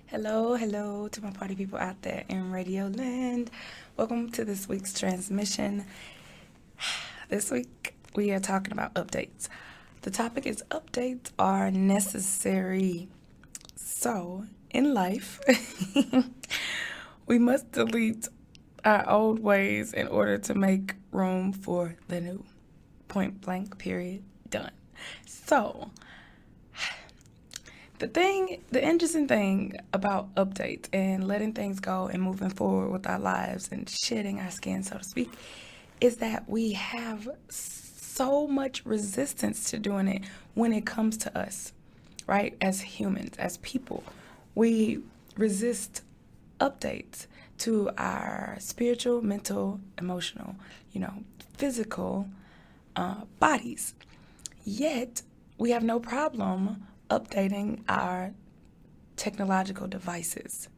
Hello to my party people out there in Radio Land. Welcome to this week's transmission. This week we are talking about updates. The topic is updates are necessary. So, in life, we must delete our old ways in order to make room for the new. Point blank, period, done. So, the interesting thing about updates and letting things go and moving forward with our lives and shedding our skin, so to speak, is that we have so much resistance to doing it when it comes to us, right? As humans, as people, we resist updates to our spiritual, mental, emotional, physical bodies. Yet, we have no problem updating our technological devices,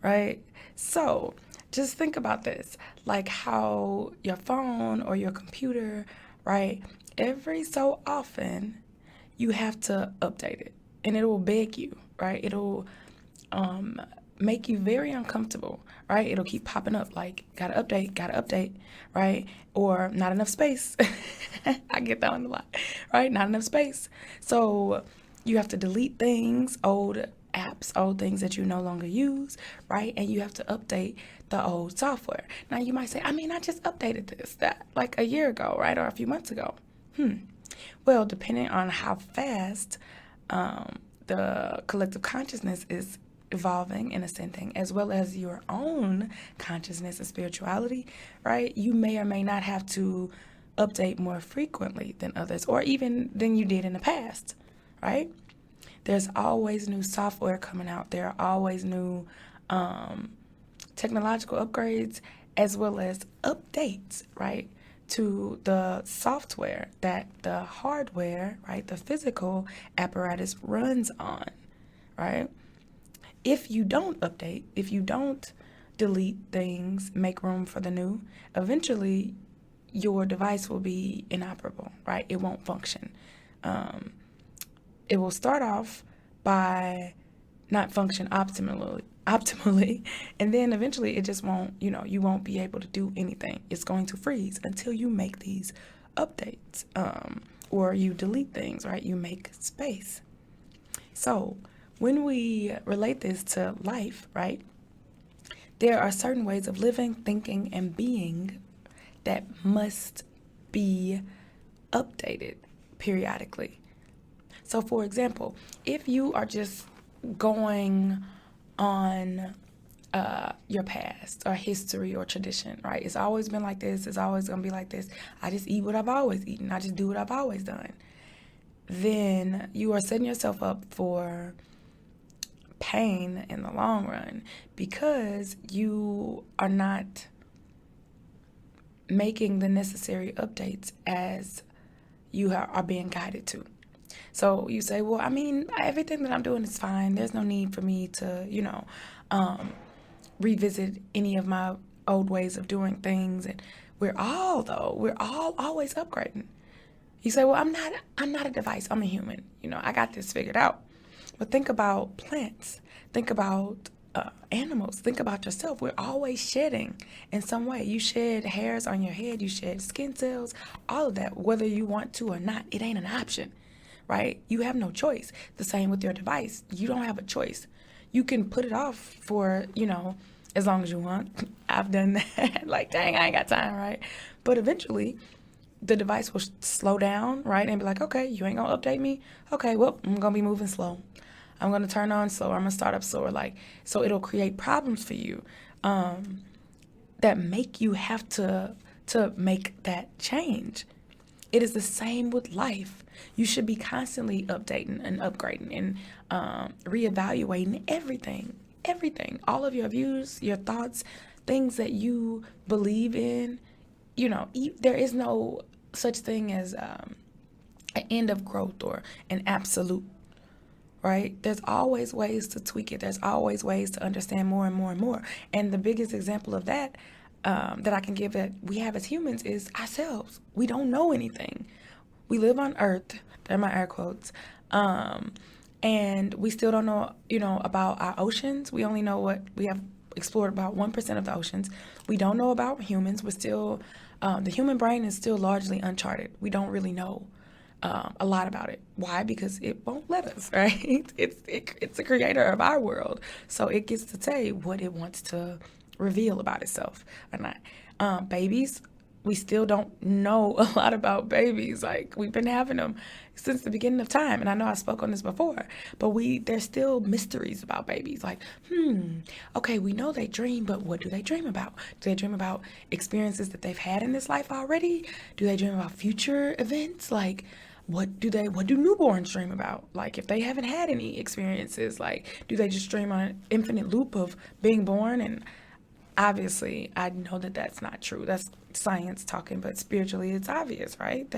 right? So just think about this, like how your phone or your computer, right? Every so often you have to update it and it will beg you, right? It'll make you very uncomfortable, right? It'll keep popping up like, gotta update, right? Or not enough space. I get that one a lot, right? Not enough space. So you have to delete things, old apps, old things that you no longer use, right? And you have to update the old software. Now you might say, I just updated that like a year ago, right? Or a few months ago. Well, depending on how fast the collective consciousness is evolving and ascending, as well as your own consciousness and spirituality, right? You may or may not have to update more frequently than others, or even than you did in the past, right? There's always new software coming out. There are always new technological upgrades, as well as updates, right, to the software that the hardware, right, the physical apparatus runs on, right? If you don't update, if you don't delete things, make room for the new, eventually your device will be inoperable, right? It won't function. It will start off by not function optimally, and then eventually it just won't, you won't be able to do anything. It's going to freeze until you make these updates, or you delete things, right? You make space. So when we relate this to life, right, there are certain ways of living, thinking, and being that must be updated periodically. So, for example, if you are just going on your past or history or tradition, right? It's always been like this. It's always going to be like this. I just eat what I've always eaten. I just do what I've always done. Then you are setting yourself up for pain in the long run because you are not making the necessary updates as you are being guided to. So you say, well, everything that I'm doing is fine. There's no need for me to, revisit any of my old ways of doing things. And we're all always upgrading. You say, well, I'm not a device. I'm a human. I got this figured out. But think about plants. Think about animals. Think about yourself. We're always shedding in some way. You shed hairs on your head. You shed skin cells. All of that, whether you want to or not, it ain't an option, right? You have no choice. The same with your device. You don't have a choice. You can put it off for, as long as you want. I've done that. Like, dang, I ain't got time, right? But eventually, the device will slow down, right? And be like, okay, you ain't gonna update me? Okay, well, I'm gonna be moving slow. I'm gonna turn on slower. I'm gonna start up slower. So it'll create problems for you that make you have to make that change. It is the same with life. You should be constantly updating and upgrading and reevaluating everything, all of your views, your thoughts, things that you believe in. There is no such thing as an end of growth or an absolute, right? There's always ways to tweak it. There's always ways to understand more and more and more. And the biggest example of that that I can give that we have as humans is ourselves. We don't know anything. We live on Earth. They're my air quotes. And we still don't know, about our oceans. We only know what we have explored about 1% of the oceans. We don't know about humans. We're still, the human brain is still largely uncharted. We don't really know a lot about it. Why? Because it won't let us, right? It's the creator of our world. So it gets to say what it wants to reveal about itself or not. Babies, we still don't know a lot about babies. Like, we've been having them since the beginning of time. And I know I spoke on this before, but there's still mysteries about babies. Like, okay, we know they dream, but what do they dream about? Do they dream about experiences that they've had in this life already? Do they dream about future events? Like, what do newborns dream about? Like, if they haven't had any experiences, like, do they just dream on an infinite loop of being born? And obviously, I know that that's not true. That's science talking, but spiritually, it's obvious, right?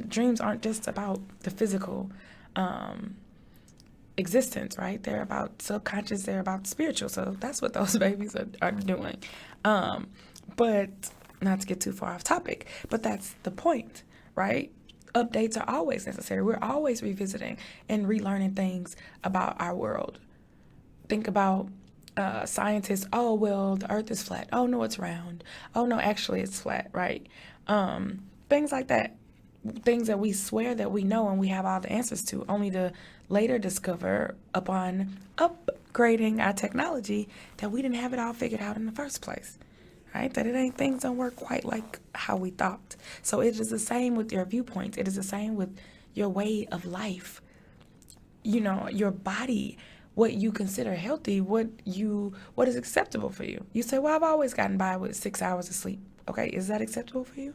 Dreams aren't just about the physical existence, right? They're about subconscious, they're about spiritual. So that's what those babies are doing. But not to get too far off topic, but that's the point, right? Updates are always necessary. We're always revisiting and relearning things about our world. Think about scientists. Oh, well, the earth is flat. Oh, no, it's round. Oh, no, actually it's flat, right? Things like that. Things that we swear that we know and we have all the answers to, only to later discover upon upgrading our technology that we didn't have it all figured out in the first place. Right? That things don't work quite like how we thought. So it is the same with your viewpoints. It is the same with your way of life. Your body, what you consider healthy, what is acceptable for you. You say, well, I've always gotten by with 6 hours of sleep. Okay, is that acceptable for you?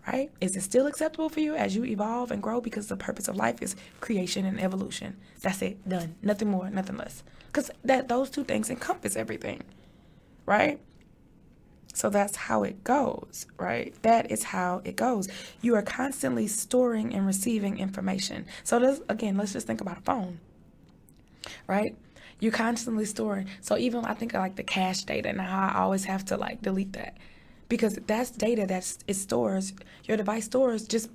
Right? Is it still acceptable for you as you evolve and grow? Because the purpose of life is creation and evolution. That's it. Done. Nothing more, nothing less. Because those two things encompass everything. Right? So that's how it goes, right? That is how it goes. You are constantly storing and receiving information. So let's just think about a phone, right? You're constantly storing. So even I think of like the cache data and how I always have to like delete that, because that's data your device stores just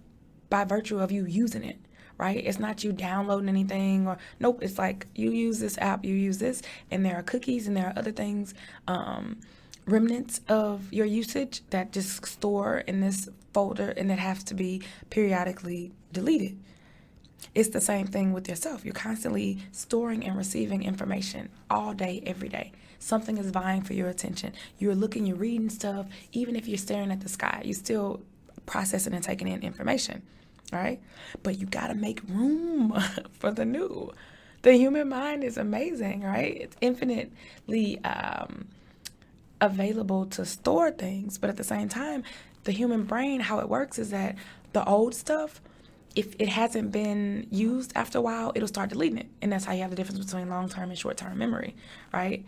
by virtue of you using it, right? It's not you downloading anything or nope. It's like you use this app, you use this, and there are cookies and there are other things, remnants of your usage that just store in this folder and it has to be periodically deleted. It's the same thing with yourself. You're constantly storing and receiving information all day, every day. Something is vying for your attention. You're reading stuff. Even if you're staring at the sky, you're still processing and taking in information, right? But you got to make room for the new. The human mind is amazing, right? It's infinitely available to store things, but at the same time, the human brain, how it works is that the old stuff, if it hasn't been used after a while, it'll start deleting it. And that's how you have the difference between long-term and short-term memory, right?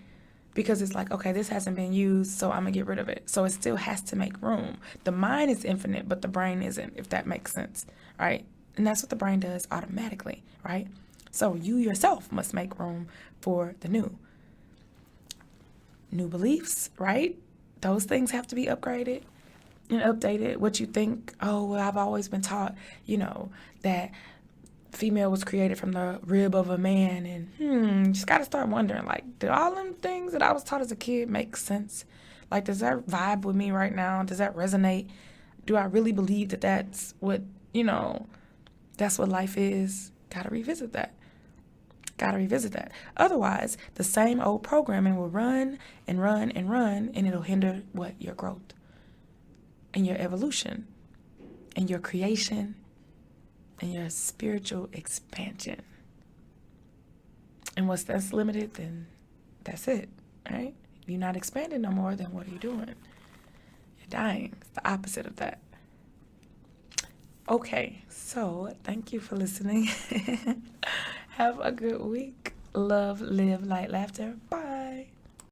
Because it's like, okay, this hasn't been used, so I'm gonna get rid of it. So it still has to make room. The mind is infinite, but the brain isn't, if that makes sense, right? And that's what the brain does automatically, right? So you yourself must make room for the new. New beliefs, right? Those things have to be upgraded and updated. What you think, oh, well, I've always been taught, that female was created from the rib of a man. And you just got to start wondering, like, did all them things that I was taught as a kid make sense? Like, does that vibe with me right now? Does that resonate? Do I really believe that that's what life is? Got to revisit that. Otherwise, the same old programming will run and run and run, and it'll hinder your growth and your evolution and your creation and your spiritual expansion. And once that's limited, then that's it, right? If you're not expanding no more, then what are you doing? You're dying. It's the opposite of that. Okay, so thank you for listening. Have a good week. Love, live, light, laughter. Bye.